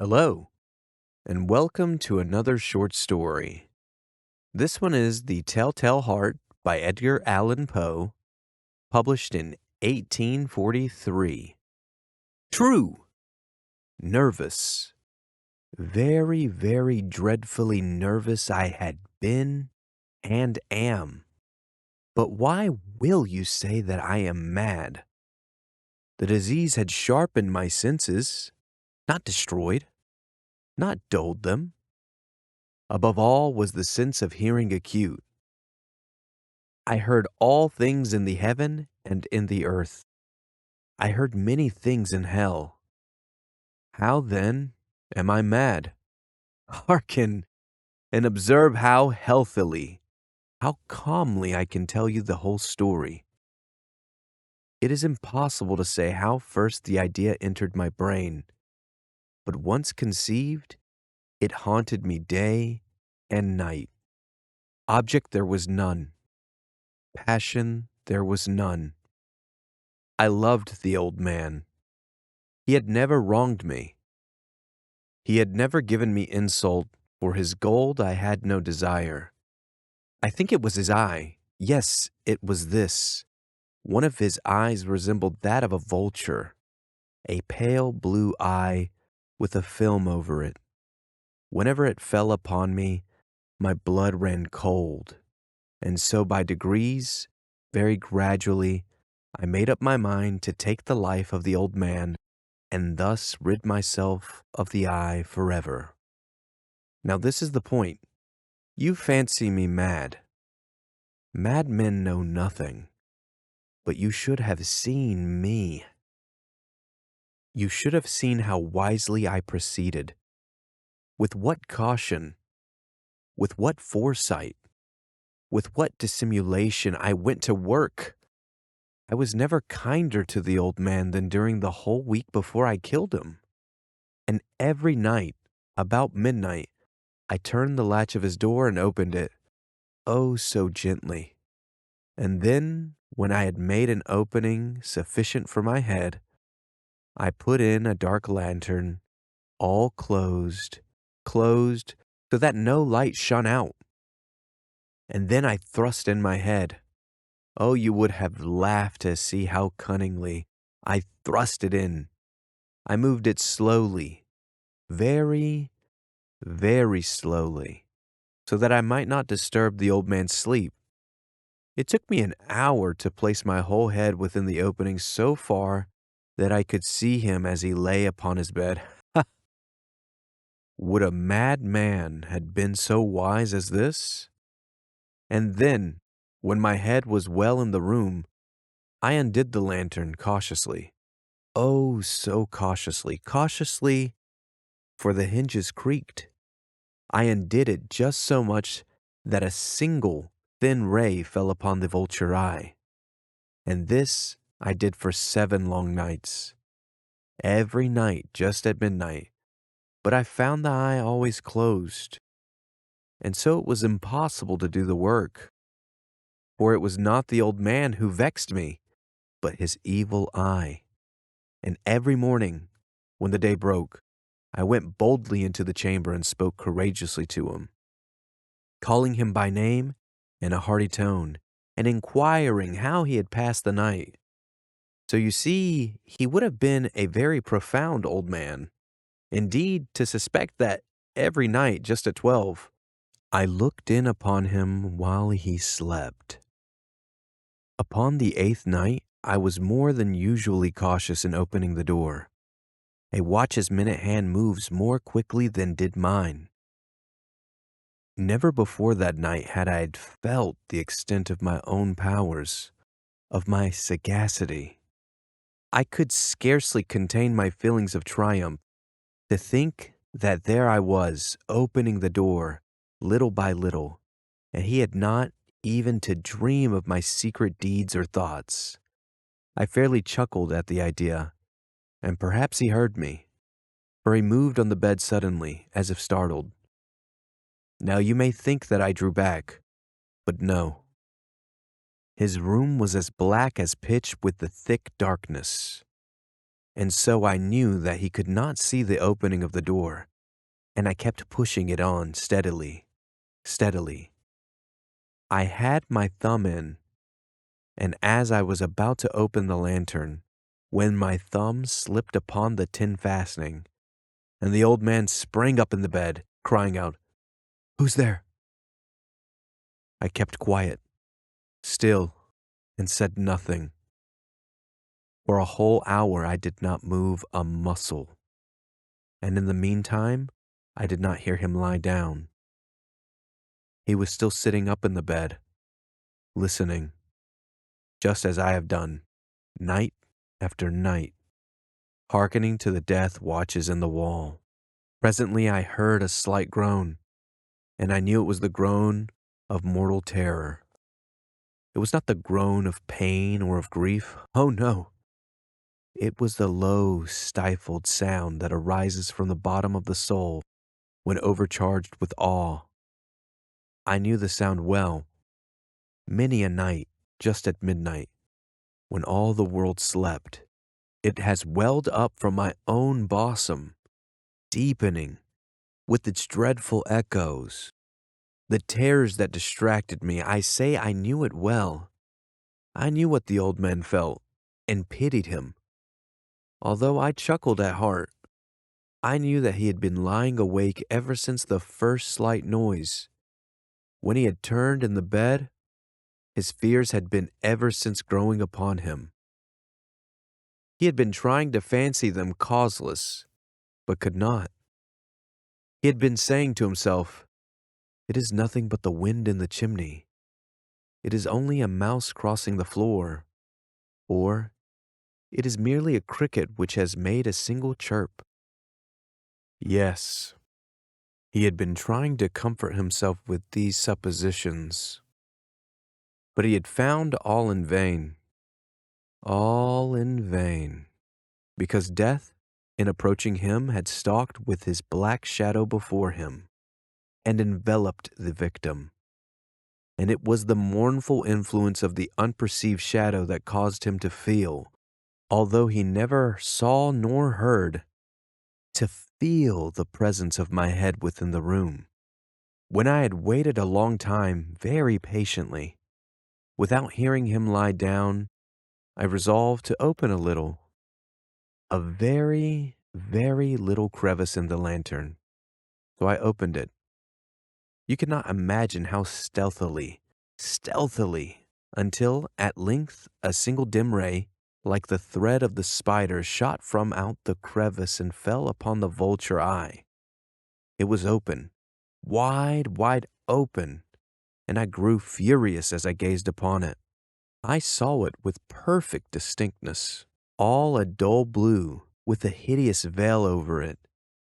Hello, and welcome to another short story. This one is The Telltale Heart by Edgar Allen Poe, published in 1843. True! Nervous. Very, very dreadfully nervous I had been and am. But why will you say that I am mad? The disease had sharpened my senses, not destroyed, not dulled them. Above all was the sense of hearing acute. I heard all things in the heaven and in the earth. I heard many things in hell. How then am I mad? Hearken and observe how healthily, how calmly I can tell you the whole story. It is impossible to say how first the idea entered my brain, but once conceived, it haunted me day and night. Object there was none. Passion there was none. I loved the old man. He had never wronged me. He had never given me insult. For his gold I had no desire. I think it was his eye. Yes, it was this. One of his eyes resembled that of a vulture, a pale blue eye with a film over it. Whenever it fell upon me, my blood ran cold, and so by degrees, very gradually, I made up my mind to take the life of the old man and thus rid myself of the eye forever. Now this is the point. You fancy me mad. Madmen know nothing, but you should have seen me. You should have seen how wisely I proceeded, with what caution, with what foresight, with what dissimulation I went to work. I was never kinder to the old man than during the whole week before I killed him. And every night, about midnight, I turned the latch of his door and opened it, oh so gently. And then, when I had made an opening sufficient for my head, I put in a dark lantern, all closed, so that no light shone out. And then I thrust in my head. Oh, you would have laughed to see how cunningly I thrust it in. I moved it slowly, very, very slowly, so that I might not disturb the old man's sleep. It took me an hour to place my whole head within the opening so far that I could see him as he lay upon his bed. Would a mad man have been so wise as this? And then, when my head was well in the room, I undid the lantern cautiously. Oh, so cautiously, for the hinges creaked. I undid it just so much that a single thin ray fell upon the vulture eye. And this I did for 7 long nights. Every night just at midnight. But I found the eye always closed. And so it was impossible to do the work. For it was not the old man who vexed me, but his evil eye. And every morning, when the day broke, I went boldly into the chamber and spoke courageously to him, calling him by name in a hearty tone, and inquiring how he had passed the night. So you see, he would have been a very profound old man. Indeed, to suspect that every night just at 12, I looked in upon him while he slept. Upon the 8th night, I was more than usually cautious in opening the door. A watch's minute hand moves more quickly than did mine. Never before that night had I felt the extent of my own powers, of my sagacity. I could scarcely contain my feelings of triumph. To think that there I was, opening the door, little by little, and he had not even to dream of my secret deeds or thoughts. I fairly chuckled at the idea, and perhaps he heard me, for he moved on the bed suddenly, as if startled. Now you may think that I drew back, but no. His room was as black as pitch with the thick darkness, and so I knew that he could not see the opening of the door, and I kept pushing it on steadily, steadily. I had my thumb in, and as I was about to open the lantern, when my thumb slipped upon the tin fastening, and the old man sprang up in the bed, crying out, "Who's there?" I kept quiet, still, and said nothing. For a whole hour I did not move a muscle, and in the meantime I did not hear him lie down. He was still sitting up in the bed, listening, just as I have done, night after night, hearkening to the death watches in the wall. Presently I heard a slight groan, and I knew it was the groan of mortal terror. It was not the groan of pain or of grief. Oh no! It was the low, stifled sound that arises from the bottom of the soul when overcharged with awe. I knew the sound well. Many a night, just at midnight, when all the world slept, it has welled up from my own bosom, deepening with its dreadful echoes. The terrors that distracted me, I say I knew it well. I knew what the old man felt, and pitied him. Although I chuckled at heart, I knew that he had been lying awake ever since the first slight noise. When he had turned in the bed, his fears had been ever since growing upon him. He had been trying to fancy them causeless, but could not. He had been saying to himself, "It is nothing but the wind in the chimney. It is only a mouse crossing the floor," or "It is merely a cricket which has made a single chirp." Yes, he had been trying to comfort himself with these suppositions, but he had found all in vain. All in vain, because death, in approaching him, had stalked with his black shadow before him, and enveloped the victim. And it was the mournful influence of the unperceived shadow that caused him to feel, although he never saw nor heard, to feel the presence of my head within the room. When I had waited a long time, very patiently, without hearing him lie down, I resolved to open a very, very little crevice in the lantern. So I opened it. You cannot imagine how stealthily, until at length a single dim ray, like the thread of the spider, shot from out the crevice and fell upon the vulture eye. It was open, wide open, and I grew furious as I gazed upon it. I saw it with perfect distinctness, all a dull blue, with a hideous veil over it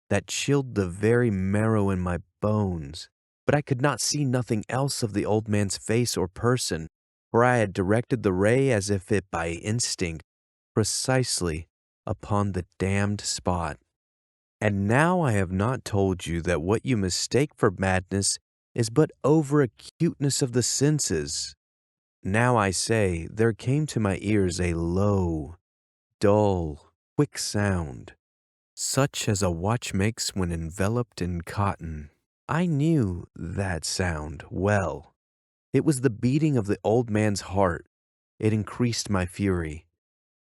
that chilled the very marrow in my bones. But I could not see nothing else of the old man's face or person, for I had directed the ray as if it by instinct, precisely upon the damned spot. And now I have not told you that what you mistake for madness is but over-acuteness of the senses. Now I say, there came to my ears a low, dull, quick sound, such as a watch makes when enveloped in cotton. I knew that sound well. It was the beating of the old man's heart. It increased my fury,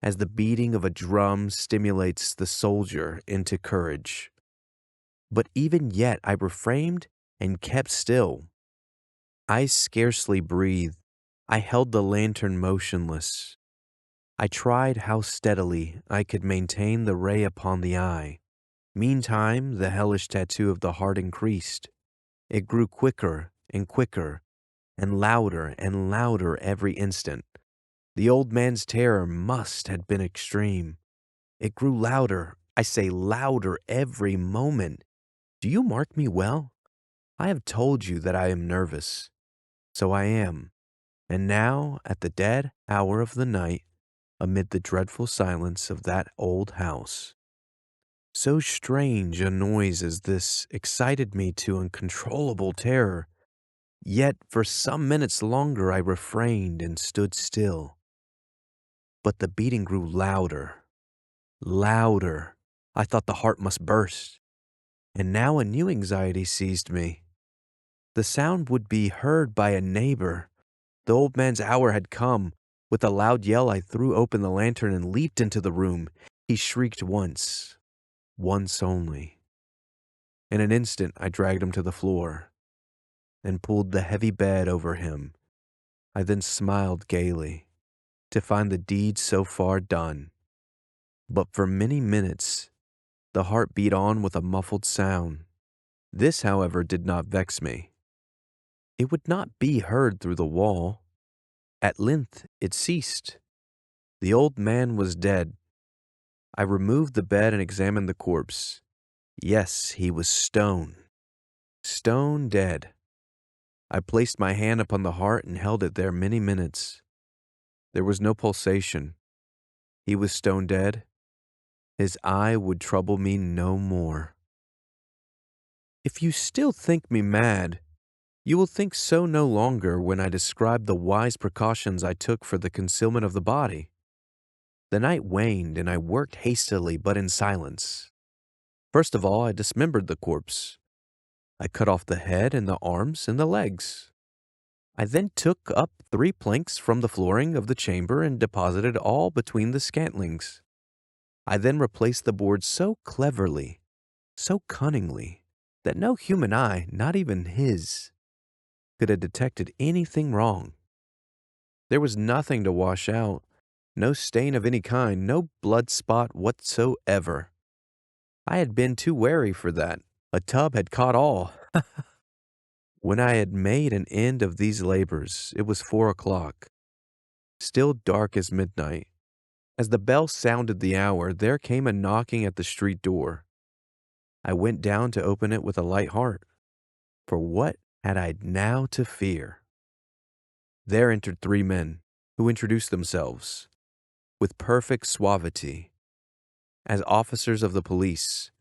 as the beating of a drum stimulates the soldier into courage. But even yet I refrained and kept still. I scarcely breathed. I held the lantern motionless. I tried how steadily I could maintain the ray upon the eye. Meantime, the hellish tattoo of the heart increased. It grew quicker and quicker, and louder every instant. The old man's terror must have been extreme. It grew louder, I say louder every moment. Do you mark me well? I have told you that I am nervous. So I am. And now, at the dead hour of the night, amid the dreadful silence of that old house, so strange a noise as this excited me to uncontrollable terror. Yet for some minutes longer I refrained and stood still. But the beating grew louder, Louder. I thought the heart must burst. And now a new anxiety seized me. The sound would be heard by a neighbor. The old man's hour had come. With a loud yell, I threw open the lantern and leaped into the room. He shrieked once only. In an instant, I dragged him to the floor and pulled the heavy bed over him. I then smiled gaily to find the deed so far done. But for many minutes, the heart beat on with a muffled sound. This, however, did not vex me. It would not be heard through the wall. At length it ceased. The old man was dead. I removed the bed and examined the corpse. Yes, he was stone dead. I placed my hand upon the heart and held it there many minutes. There was no pulsation. He was stone dead. His eye would trouble me no more. If you still think me mad, you will think so no longer when I describe the wise precautions I took for the concealment of the body. The night waned, and I worked hastily but in silence. First of all, I dismembered the corpse. I cut off the head and the arms and the legs. I then took up 3 planks from the flooring of the chamber and deposited all between the scantlings. I then replaced the boards so cleverly, so cunningly, that no human eye, not even his, could have detected anything wrong. There was nothing to wash out, no stain of any kind, no blood spot whatsoever. I had been too wary for that. A tub had caught all. When I had made an end of these labors, it was 4 o'clock, still dark as midnight. As the bell sounded the hour, there came a knocking at the street door. I went down to open it with a light heart, for what had I now to fear? There entered 3 men, who introduced themselves, with perfect suavity, as officers of the police.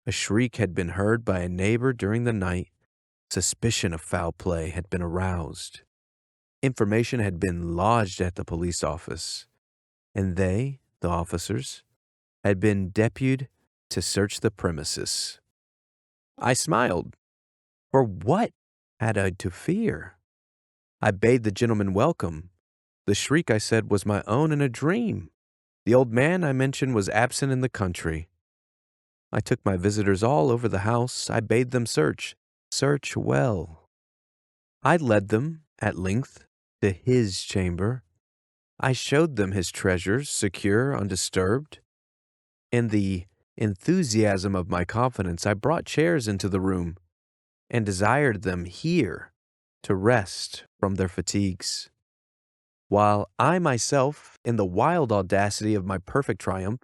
A shriek had been heard by a neighbor during the night. Suspicion of foul play had been aroused. Information had been lodged at the police office, and they, the officers, had been deputed to search the premises. I smiled, for what had I to fear? I bade the gentleman welcome. The shriek, I said, was my own in a dream. The old man I mentioned was absent in the country. I took my visitors all over the house. I bade them search well. I led them, at length, to his chamber. I showed them his treasures, secure, undisturbed. In the enthusiasm of my confidence, I brought chairs into the room and desired them here to rest from their fatigues, while I myself, in the wild audacity of my perfect triumph,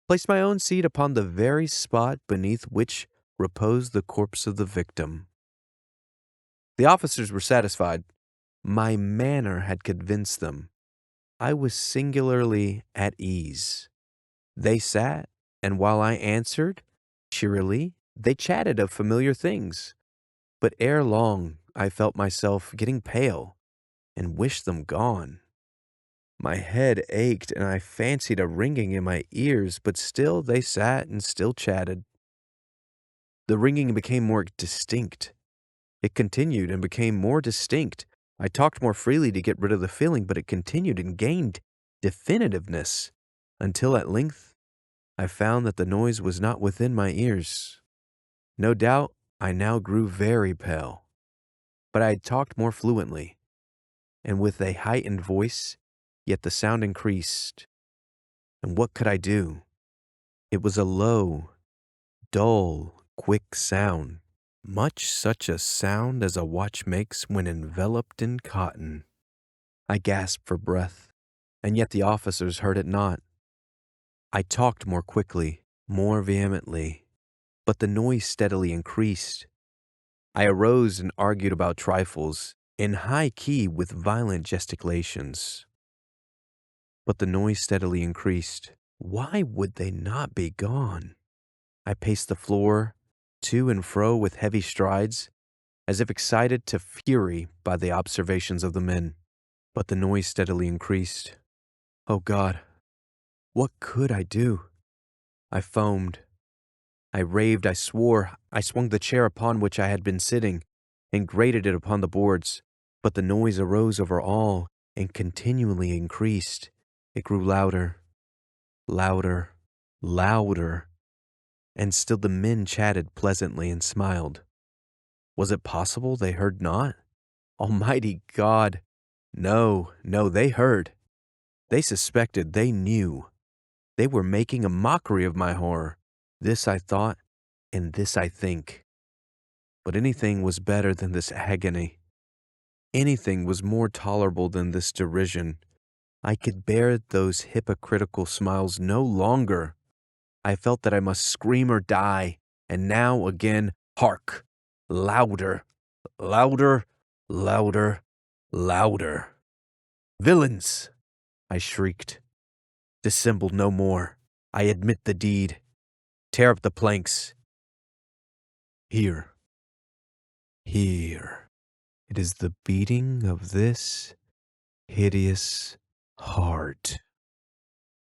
placed my own seat upon the very spot beneath which reposed the corpse of the victim. The officers were satisfied. My manner had convinced them. I was singularly at ease. They sat, and while I answered cheerily, they chatted of familiar things. But ere long, I felt myself getting pale and wished them gone. My head ached, and I fancied a ringing in my ears, but still they sat and still chatted. The ringing became more distinct. It continued and became more distinct. I talked more freely to get rid of the feeling, but it continued and gained definitiveness, until at length I found that the noise was not within my ears. No doubt I now grew very pale, but I had talked more fluently, and with a heightened voice, yet the sound increased. And what could I do? It was a low, dull, quick sound, much such a sound as a watch makes when enveloped in cotton. I gasped for breath, and yet the officers heard it not. I talked more quickly, more vehemently, but the noise steadily increased. I arose and argued about trifles, in high key with violent gesticulations. But the noise steadily increased. Why would they not be gone? I paced the floor, to and fro with heavy strides, as if excited to fury by the observations of the men. But the noise steadily increased. Oh God, what could I do? I foamed. I raved, I swore. I swung the chair upon which I had been sitting and grated it upon the boards. But the noise arose over all and continually increased. It grew louder, louder, louder, and still the men chatted pleasantly and smiled. Was it possible they heard not? Almighty God! No, they heard. They suspected, they knew. They were making a mockery of my horror. This I thought, and this I think. But anything was better than this agony. Anything was more tolerable than this derision. I could bear those hypocritical smiles no longer. I felt that I must scream or die, and now again, hark! Louder, louder, louder, louder. Villains! I shrieked. Dissemble no more. I admit the deed. Tear up the planks. Here. Here. It is the beating of this hideous heart.